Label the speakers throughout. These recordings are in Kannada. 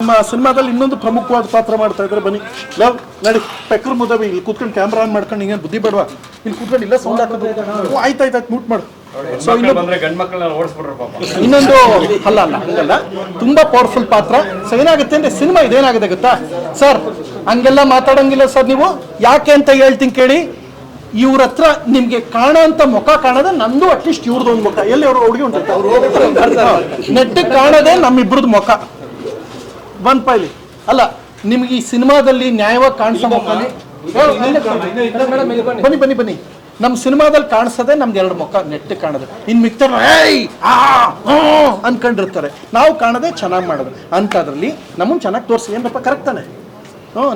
Speaker 1: ನಮ್ಮ ಸಿನಿಮಾದಲ್ಲಿ ಇನ್ನೊಂದು ಪ್ರಮುಖವಾದ ಪಾತ್ರ ಮಾಡ್ತಾ ಇದ್ದಾರೆ. ಬನ್ನಿ ಲವ್ ನಡಿ ಪೆಕ್ರ ಮುದವಿ ಇಲ್ಲಿ ಕೂತ್ಕೊಂಡು ಕ್ಯಾಮ್ರಾ ಆನ್ ಮಾಡ್ಕೊಂಡು ಹಿಂಗೆ ಬುದ್ಧಿ ಬೇಡವಾ, ಇಲ್ಲಿ ಕೂತ್ಕೊಂಡು ಇಲ್ಲ ಸೌಂಡ್ ಹಾಕೋದು. ಆಯ್ತು ಮ್ಯೂಟ್ ಮಾಡು. ಸೊ ಇನ್ನೊಂದು ಅಲ್ಲ ಹಂಗಲ್ಲ, ತುಂಬಾ ಪವರ್ಫುಲ್ ಪಾತ್ರ. ಸೊ ಏನಾಗುತ್ತೆ ಅಂದ್ರೆ ಸಿನಿಮಾ ಇದೇನಾಗಿದೆ ಗೊತ್ತಾ ಸರ್, ಹಂಗೆಲ್ಲ ಮಾತಾಡಂಗಿಲ್ಲ ಸರ್ ನೀವು. ಯಾಕೆ ಅಂತ ಹೇಳ್ತೀನಿ ಕೇಳಿ. ಇವ್ರ ಹತ್ರ ನಿಮ್ಗೆ ಕಾಣೋ ಅಂತ ಮುಖ ಕಾಣೋದೇ ನಂದು, ಅಟ್ಲೀಸ್ಟ್ ಇವ್ರದ್ದು ಒಂದು ಮುಖ. ಎಲ್ಲಿ ಅವ್ರು ಹುಡುಗಿ ಉಂಟು ನೆಟ್ಟಿಗೆ ಕಾಣೋದೇ ನಮ್ಮಿಬ್ರದ್ದು ಮುಖ. ಒಂದ್ ಪೈಲಿ ಅಲ್ಲ, ನಿಮ್ಗೆ ಈ ಸಿನಿಮಾದಲ್ಲಿ ನ್ಯಾಯವಾಗಿ ಕಾಣಿಸೋ ಮುಖ. ಬನ್ನಿ ನಮ್ಮ ಸಿನಿಮಾದಲ್ಲಿ ಕಾಣಿಸೋದೇ ನಮ್ದು ಎರಡು ಮುಖ ನೆಟ್ಟಿಗೆ ಕಾಣೋದು. ಇನ್ ಮಿಕ್ತಾರೆ ಅನ್ಕೊಂಡಿರ್ತಾರೆ. ನಾವು ಕಾಣೋದೇ ಚೆನ್ನಾಗಿ ಮಾಡೋದು ಅಂತದ್ರಲ್ಲಿ ನಮ್ಮನ್ನು ಚೆನ್ನಾಗಿ ತೋರಿಸಿ ಏನಪ್ಪ ಕರೆಕ್ಟ್ ತಾನೆ.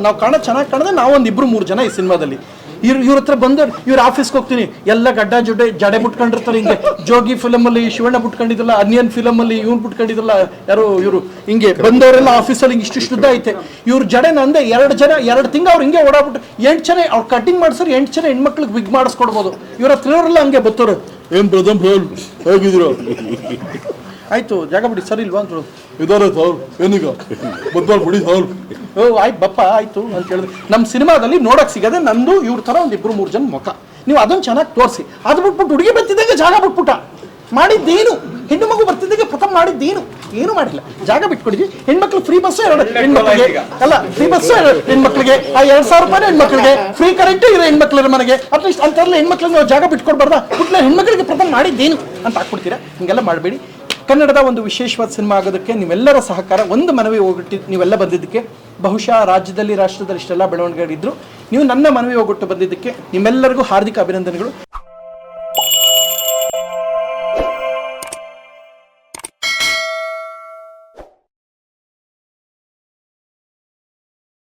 Speaker 1: ನಾವು ಕಾಣೋದು ಚೆನ್ನಾಗಿ ಕಾಣೋದೇ ನಾವೊಂದು 2-3 ಜನ ಈ ಸಿನಿಮಾದಲ್ಲಿ. ಇವ್ರ ಹತ್ರ ಬಂದು ಇವ್ರ ಆಫೀಸ್ಗೆ ಹೋಗ್ತೀನಿ, ಎಲ್ಲ ಗಡ್ಡ ಜಡೆ ಬಿಟ್ಕೊಂಡಿರ್ತಾರೆ. ಹಿಂಗೆ ಜೋಗಿ ಫಿಲಮಲ್ಲಿ ಶಿವಣ್ಣ ಬಿಟ್ಕೊಂಡಿದ್ರಲ್ಲ, ಅನಿಯನ್ ಫಿಲಮಲ್ಲಿ ಇವ್ನು ಬಿಟ್ಕೊಂಡಿದ್ರಲ್ಲ, ಯಾರು ಇವರು ಹಿಂಗೆ ಬಂದವರೆಲ್ಲ ಆಫೀಸಲ್ಲಿ ಹಿಂಗೆ ಇಷ್ಟು ಉದ್ದ ಐತೆ. ಇವ್ರ ಜಡೆ ನಂದೆ 2 ತಿಂಗಳು ಅವ್ರು ಹಿಂಗೆ ಓಡಾಬಿಟ್ಟು 8 ಜನ ಅವ್ರು ಕಟಿಂಗ್ ಮಾಡ್ಸೋರು 8 ಜನ ಹೆಣ್ಮಕ್ಳಿಗೆ ವಿಗ್ ಮಾಡಿಸ್ಕೊಡ್ಬೋದು. ಇವ್ರ ಹತ್ರ ಇರೋರೆಲ್ಲ ಹಂಗೆ ಬತ್ತವ್ರು. ಏನ್ ಬ್ರದಮ್ ಹೇಗಿದ್ರು, ಆಯ್ತು ಜಾಗ ಬಿಡಿ ಸರಿ ಇಲ್ವಾ ಅಂತ ಇದಾರೆ ಸರ್, ಏನೀಗ ಬದ್ಮಾಲ್ ಬಿಡಿ ಸರ್. ಆಯ್ತು ಬಪ್ಪ ಆಯ್ತು ಅಂತ ಹೇಳಿದ್ರೆ ನಮ್ಮ ಸಿನಿಮಾದಲ್ಲಿ ನೋಡಕ್ ಸಿಗದೆ ನಂದು ಇವ್ರ ತರ ಒಂದು 2-3 ಜನ ಮುಖ. ನೀವು ಅದನ್ನು ಚೆನ್ನಾಗಿ ತೋರಿಸಿ. ಅದು ಬಿಟ್ಬಿಟ್ಟು ಹುಡುಗಿ ಬರ್ತಿದ್ದಂಗೆ ಜಾಗ ಬಿಟ್ಬಿಟ್ಟ ಮಾಡಿದ್ದೇನು, ಹೆಣ್ಣು ಮಗು ಬರ್ತಿದ್ದಂಗೆ ಪ್ರಥಮ ಮಾಡಿದ್ದೇನು, ಏನು ಮಾಡಿಲ್ಲ. ಜಾಗ ಬಿಟ್ಕೊಡಿದ್ವಿ. ಹೆಣ್ಮಕ್ಳು ಫ್ರೀ ಬಸ್ ಹೆಣ್ಮಕ್ಳಿಗೆ ಅಲ್ಲ, ಫ್ರೀ ಬಸ್ ಹೆಣ್ಮಕ್ಳಿಗೆ, ಆ 2,000 ರೂಪಾಯಿ ಹೆಣ್ಮಕ್ಳಿಗೆ, ಫ್ರೀ ಕರೆಂಟ್ ಇರೋ ಹೆಣ್ಮಕ್ಳ ಮನೆಗೆ ಅಟ್ಲೀಸ್ಟ್ ಅಂತೆಲ್ಲ ಹೆಣ್ಮಕ್ಳಿಗೆ ನಾವು ಜಾಗ ಬಿಟ್ಕೊಡ್ಬಾರ್ದ. ಬಿಟ್ಲೆ ಹೆಣ್ಮಕ್ಳಿಗೆ ಪ್ರಥಮ ಮಾಡಿದ್ದೇನು ಅಂತ ಹಾಕ್ಬಿಡ್ತೀರಾ. ಹಿಂಗೆಲ್ಲ ಮಾಡಬೇಡಿ. ಕನ್ನಡದ ಒಂದು ವಿಶೇಷವಾದ ಸಿನಿಮಾ ಆಗೋದಕ್ಕೆ ನಿಮ್ಮೆಲ್ಲರ ಸಹಕಾರ, ಒಂದು ಮನವಿ ಹೋಗಿಟ್ಟು ನೀವೆಲ್ಲ ಬಂದಿದ್ದಕ್ಕೆ. ಬಹುಶಃ ರಾಜ್ಯದಲ್ಲಿ ರಾಷ್ಟ್ರದಲ್ಲಿ ಇಷ್ಟೆಲ್ಲ ಬೆಳವಣಿಗೆ ಇದ್ರು, ನೀವು ನನ್ನ ಮನವಿ ಹೋಗ್ಬಿಟ್ಟು ಬಂದಿದ್ದಕ್ಕೆ ನಿಮ್ಮೆಲ್ಲರಿಗೂ ಹಾರ್ದಿಕ ಅಭಿನಂದನೆಗಳು.